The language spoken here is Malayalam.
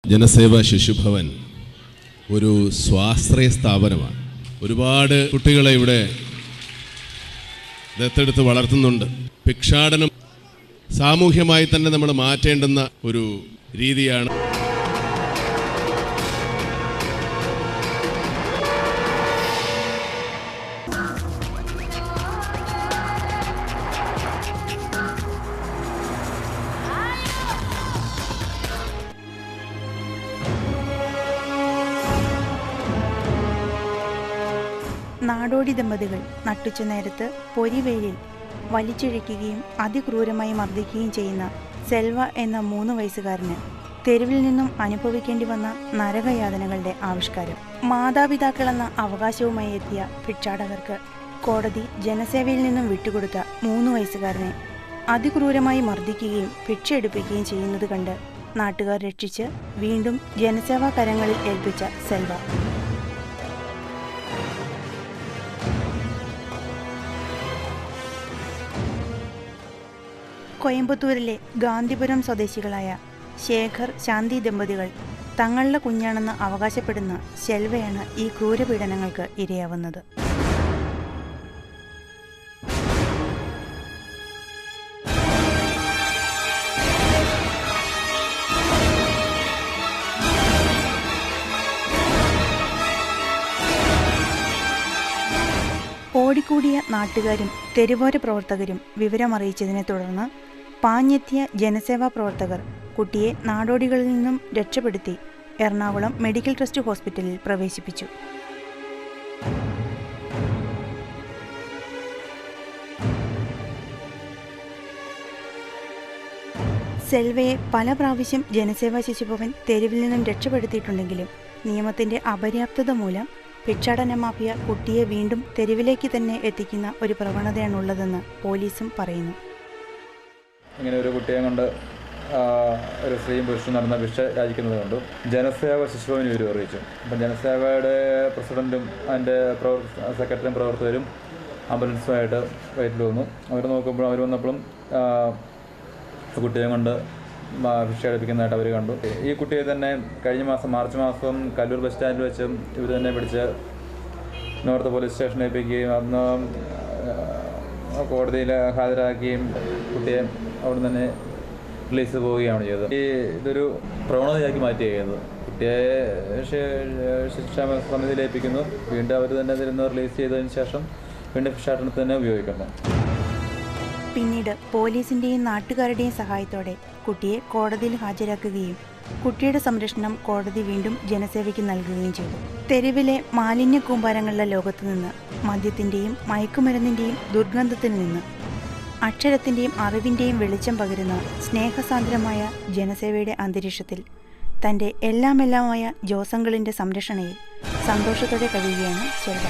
ജനസേവ ശിശുഭവൻ ഒരു സ്വാശ്രയ സ്ഥാപനമാണ്. ഒരുപാട് കുട്ടികളെ ഇവിടെ ദത്തെടുത്ത് വളർത്തുന്നുണ്ട്. ഭിക്ഷാടനം സാമൂഹ്യമായി തന്നെ നമ്മൾ മാറ്റേണ്ടുന്ന ഒരു രീതിയാണ്. നാടോടി ദമ്പതികൾ നട്ടുച്ച നേരത്ത് പൊരിവേലിൽ വലിച്ചിഴയ്ക്കുകയും അതിക്രൂരമായി മർദ്ദിക്കുകയും ചെയ്യുന്ന സെൽവ എന്ന 3 വയസ്സുകാരന് തെരുവിൽ നിന്നും അനുഭവിക്കേണ്ടി വന്ന നരകയാതനകളുടെ ആവിഷ്കാരം. മാതാപിതാക്കളെന്ന അവകാശവുമായി എത്തിയ ഭിക്ഷാടകർക്ക് കോടതി ജനസേവയിൽ നിന്നും വിട്ടുകൊടുത്ത 3 വയസ്സുകാരനെ അതിക്രൂരമായി മർദ്ദിക്കുകയും ഭിക്ഷ എടുപ്പിക്കുകയും ചെയ്യുന്നത് കണ്ട് നാട്ടുകാർ രക്ഷിച്ച് വീണ്ടും ജനസേവാ കരങ്ങളിൽ ഏൽപ്പിച്ച സെൽവ കോയമ്പത്തൂരിലെ ഗാന്ധിപുരം സ്വദേശികളായ ശേഖർ ശാന്തി ദമ്പതികൾ തങ്ങളുടെ കുഞ്ഞാണെന്ന് അവകാശപ്പെടുന്ന സെൽവയാണ് ഈ ക്രൂരപീഡനങ്ങൾക്ക് ഇരയാവുന്നത്. ഓടിക്കൂടിയ നാട്ടുകാരും തെരുവോര പ്രവർത്തകരും വിവരമറിയിച്ചതിനെ തുടർന്ന് പാഞ്ഞെത്തിയ ജനസേവാ പ്രവർത്തകർ കുട്ടിയെ നാടോടികളിൽ നിന്നും രക്ഷപ്പെടുത്തി എറണാകുളം മെഡിക്കൽ ട്രസ്റ്റ് ഹോസ്പിറ്റലിൽ പ്രവേശിപ്പിച്ചു. സെൽവയെ പല പ്രാവശ്യം ജനസേവാ ശിശുഭവൻ തെരുവിൽ നിന്നും രക്ഷപ്പെടുത്തിയിട്ടുണ്ടെങ്കിലും നിയമത്തിന്റെ അപര്യാപ്തത മൂലം ഭിക്ഷാടന മാഫിയ കുട്ടിയെ വീണ്ടും തെരുവിലേക്ക് തന്നെ എത്തിക്കുന്ന ഒരു പ്രവണതയാണുള്ളതെന്ന് പോലീസും പറയുന്നു. ഇങ്ങനെ ഒരു കുട്ടിയെ കൊണ്ട് ഒരു സ്ത്രീയും പുരുഷനും നടന്ന ഭിക്ഷ യാചിക്കുന്നത് കൊണ്ടും ജനസേവ ശിശുഭവന് ഇവർ അറിയിച്ചു. അപ്പം ജനസേവയുടെ പ്രസിഡൻറ്റും അതിൻ്റെ സെക്രട്ടറിയും പ്രവർത്തകരും ആംബുലൻസുമായിട്ട് വീട്ടിൽ വന്നു. അവർ വന്നപ്പോഴും കുട്ടിയെ കൊണ്ട് ഭിക്ഷ എടുപ്പിക്കുന്നതായിട്ട് അവർ കണ്ടു. ഈ കുട്ടിയെ തന്നെ കഴിഞ്ഞ മാസം മാർച്ച് മാസം കല്ലൂർ ബസ് സ്റ്റാൻഡിൽ വെച്ചും ഇവർ തന്നെ പിടിച്ച് നോർത്ത് പോലീസ് സ്റ്റേഷനിൽ ഏൽപ്പിക്കുകയും അന്ന് കോടതിയിൽ ഹാജരാക്കുകയും കുട്ടിയെ അവിടെ തന്നെ റിലീസ് പോവുകയാണ് ചെയ്തത്. ഇതൊരു പ്രവണതയാക്കി മാറ്റുകയാണ്. കുട്ടിയെ ശിക്ഷാ സമിതിയിൽ ഏൽപ്പിക്കുന്നു. വീണ്ടും അവർ തന്നെ അതിൽ നിന്ന് റിലീസ് ചെയ്തതിന് ശേഷം വീണ്ടും ഭിക്ഷാടനത്തിന് തന്നെ ഉപയോഗിക്കുന്നു. പിന്നീട് പോലീസിന്റെയും നാട്ടുകാരുടെയും സഹായത്തോടെ കുട്ടിയെ കോടതിയിൽ ഹാജരാക്കുകയും കുട്ടിയുടെ സംരക്ഷണം കോടതി വീണ്ടും ജനസേവയ്ക്ക് നൽകുകയും ചെയ്തു. തെരുവിലെ മാലിന്യ കൂമ്പാരങ്ങളുടെ ലോകത്തു നിന്ന്, മദ്യത്തിന്റെയും മയക്കുമരുന്നിന്റെയും ദുർഗന്ധത്തിൽ നിന്ന് അക്ഷരത്തിന്റെയും അറിവിന്റെയും വെളിച്ചം പകരുന്ന സ്നേഹസാന്ദ്രമായ ജനസേവയുടെ അന്തരീക്ഷത്തിൽ തന്റെ എല്ലാമെല്ലാമായ ജോസങ്കളിന്റെ സംരക്ഷണയിൽ സന്തോഷത്തോടെ കഴിയുകയാണ് സെൽവ.